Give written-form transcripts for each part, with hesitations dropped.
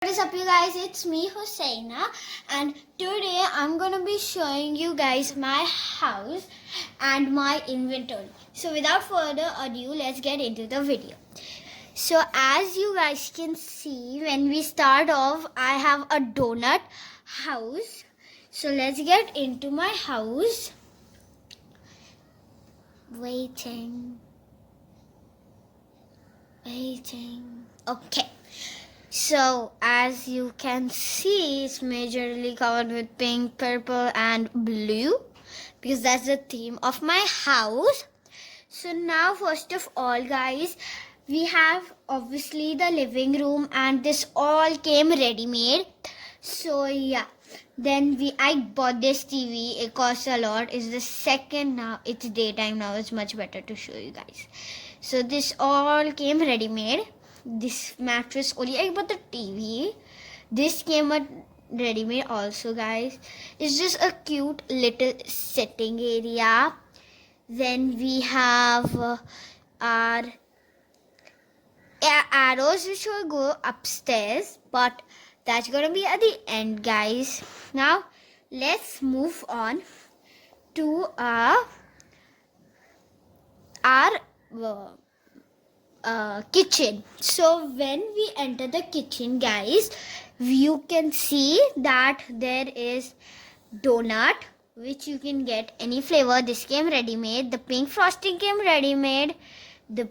What is up, you guys? It's me, Hussaina, and today I'm gonna be showing you guys my house and my inventory. So without further ado, let's get into the video. So as you guys can see, when we start off, I have a donut house. So let's get into my house. Waiting. Okay. So as you can see, it's majorly covered with pink, purple and blue because that's the theme of my house. So now first of all, guys, we have obviously the living room and this all came ready made. So yeah, then I bought this TV. It costs a lot. It's the second now. It's daytime now. It's much better to show you guys. So this all came ready made. This mattress only I bought the TV. This came ready made also, guys. It's just a cute little sitting area. Then we have our arrows which will go upstairs, but that's gonna be at the end, guys. Now let's move on to our kitchen. So when we enter the kitchen, guys, you can see that there is donut which you can get any flavor. This came ready made. The pink frosting came ready made. The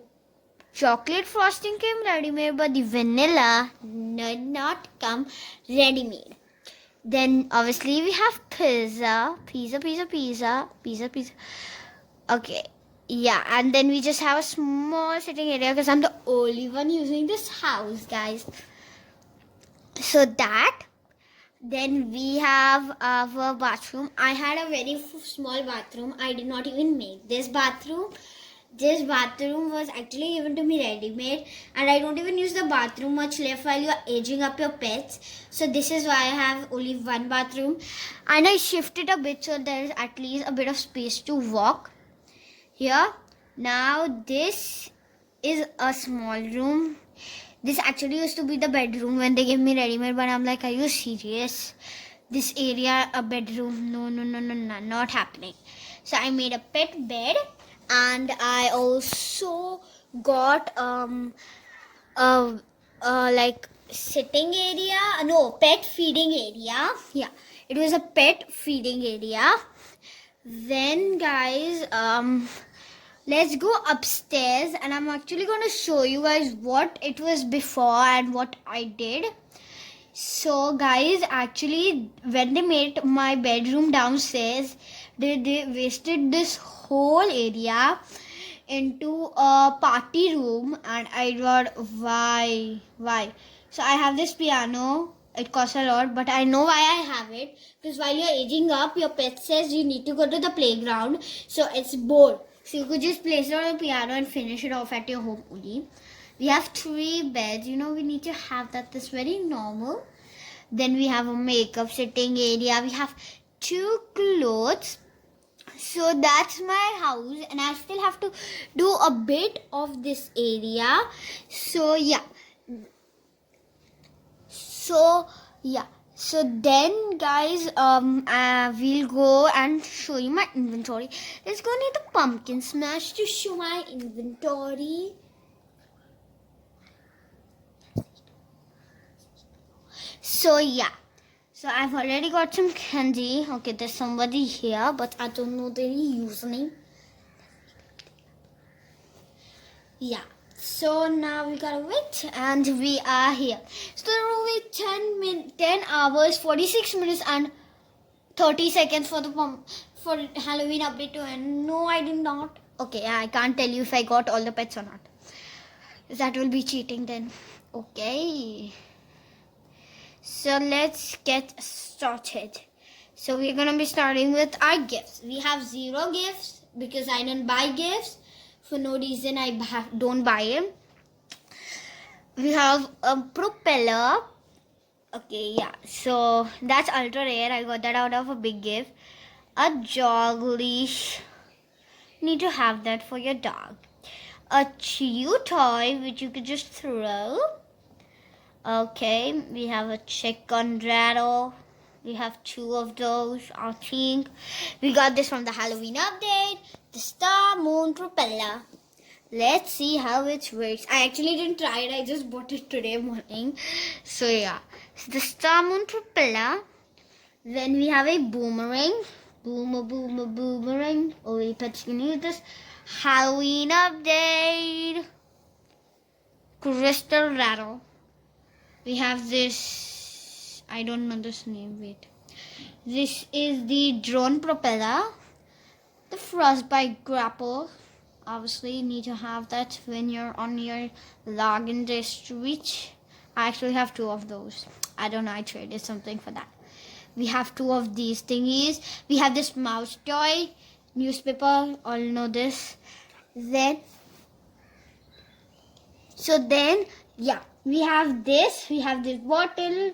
chocolate frosting came ready made, but the vanilla did not come ready made. Then obviously we have pizza. Okay. Yeah, and then we just have a small sitting area because I'm the only one using this house, guys. So that. Then we have our bathroom. I had a very small bathroom. I did not even make this bathroom. This bathroom was actually given to me ready-made, and I don't even use the bathroom much left while you're aging up your pets. So this is why I have only one bathroom, and I shifted a bit so there is at least a bit of space to walk. Here, now this is a small room. This actually used to be the bedroom when they gave me ready-made, but I'm like, are you serious? This area, a bedroom? No, not happening. So I made a pet bed, and I also got like sitting area. No, pet feeding area. Yeah, it was a pet feeding area. Then, guys, let's go upstairs, and I'm actually going to show you guys what it was before and what I did. So guys, actually when they made my bedroom downstairs, they wasted this whole area into a party room, and I thought, why? So I have this piano. It costs a lot, but I know why I have it, because while you're aging up, your pet says you need to go to the playground, so it's bored. So you could just place it on the piano and finish it off at your home only. We have 3 beds. We need to have that. That's very normal. Then we have a makeup sitting area. We have 2 clothes. So that's my house, and I still have to do a bit of this area. So then, guys, we'll go and show you my inventory. Let's go near the pumpkin smash to show my inventory. So I've already got some candy. Okay, there's somebody here, but I don't know their username. Yeah. So now we gotta wait, and we are here. So there will be 10 hours, 46 minutes, and 30 seconds for Halloween update to end. No, I did not. Okay, I can't tell you if I got all the pets or not. That will be cheating then. Okay. So let's get started. So we're gonna be starting with our gifts. We have 0 gifts because I don't buy gifts. For no reason I don't buy them. We have a propeller. Okay, yeah. So that's ultra rare. I got that out of a big gift. A jog leash. Need to have that for your dog. A chew toy which you could just throw. Okay, we have a chicken rattle. We have 2 of those, I think. We got this from the Halloween update. The Star Moon Propeller. Let's see how it works. I actually didn't try it. I just bought it today morning. So yeah, so the Star Moon Propeller. Then we have a boomerang. Boomerang. Oh wait, let's use this. Halloween update. Crystal rattle. We have this. I don't know this name. Wait. This is the drone propeller. The frostbite grapple. Obviously, you need to have that when you're on your login district. I actually have 2 of those. I don't know. I traded something for that. We have 2 of these thingies. We have this mouse toy, newspaper. All know this. Then, yeah, we have this. We have this bottle,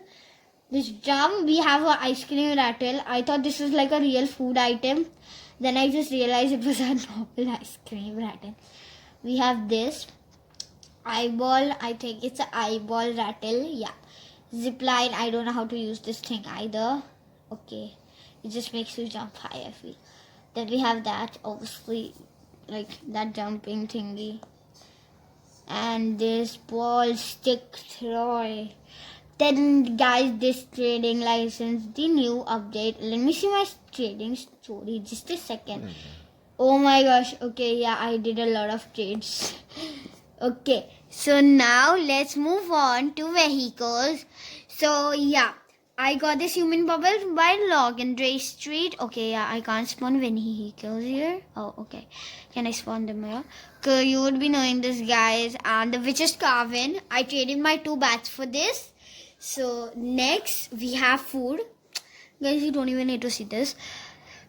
this drum. We have an ice cream rattle. I thought this was like a real food item. Then I just realized it was a normal ice cream rattle. We have this eyeball. I think it's an eyeball rattle. Yeah. Zipline. I don't know how to use this thing either. Okay. It just makes you jump high, I feel. Then we have that, obviously, like that jumping thingy. And this ball stick throw. Then guys, this trading license, the new update. Let me see my trading story. Just a second. Oh my gosh. Okay, yeah, I did a lot of trades. Okay, so now let's move on to vehicles. So yeah, I got this human bubble by Logan Dray Street. Okay, yeah, I can't spawn vehicles here. Oh, okay. Can I spawn them here? Okay, you would be knowing this, guys. And the Witch's Carvin. I traded my 2 bats for this. So next we have food. Guys, you don't even need to see this.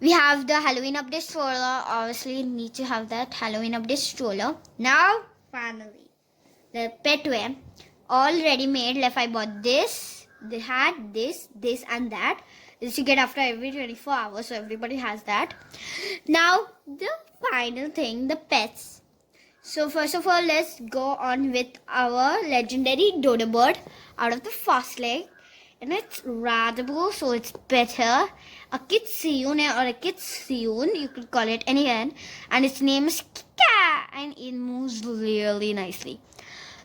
We have the Halloween update stroller. Obviously, you need to have that Halloween update stroller. Now, finally, the pet wear. All ready made. Left, I bought this. They had this, and that. This you get after every 24 hours. So everybody has that. Now, the final thing, the pets. So first of all, let's go on with our legendary dodo bird out of the fast leg. And it's rather blue, so it's better. A kitsune or a kitsune, you could call it anyone. And its name is Kika, and it moves really nicely.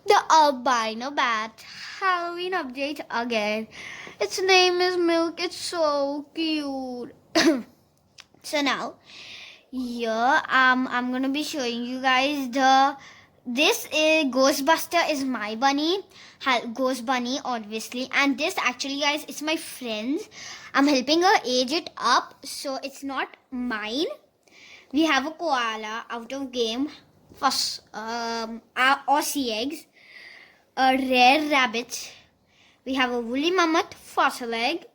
The albino bat, Halloween update again. Its name is Milk. It's so cute. So now, here I'm gonna be showing you guys this is Ghostbuster is my bunny, Ghost Bunny obviously, and this actually, guys, it's my friend's. I'm helping her age it up, so it's not mine. We have a koala out of game, Aussie eggs, a rare rabbit. We have a woolly mammoth, fossil egg,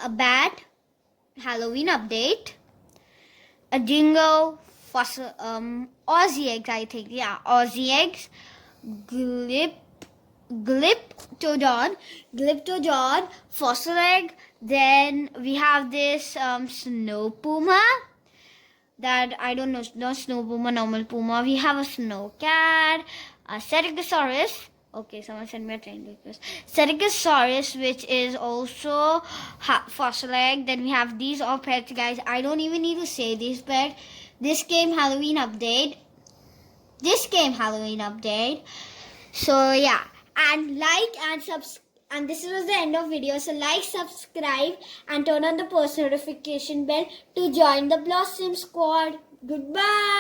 a bat, Halloween update, a dingo, fossil, Aussie eggs, I think. Yeah, Aussie eggs, Glyptodon, fossil egg. Then we have this snow puma. That I don't know, not snow puma, normal puma. We have a snow cat, a Ceratosaurus. Okay, someone sent me a train request. Ceratosaurus, which is also fossil egg. Then we have these all pets, guys. I don't even need to say these pets. This came Halloween update. So yeah, and like and subscribe. And this was the end of video. So like, subscribe, and turn on the post notification bell to join the Blossom Squad. Goodbye.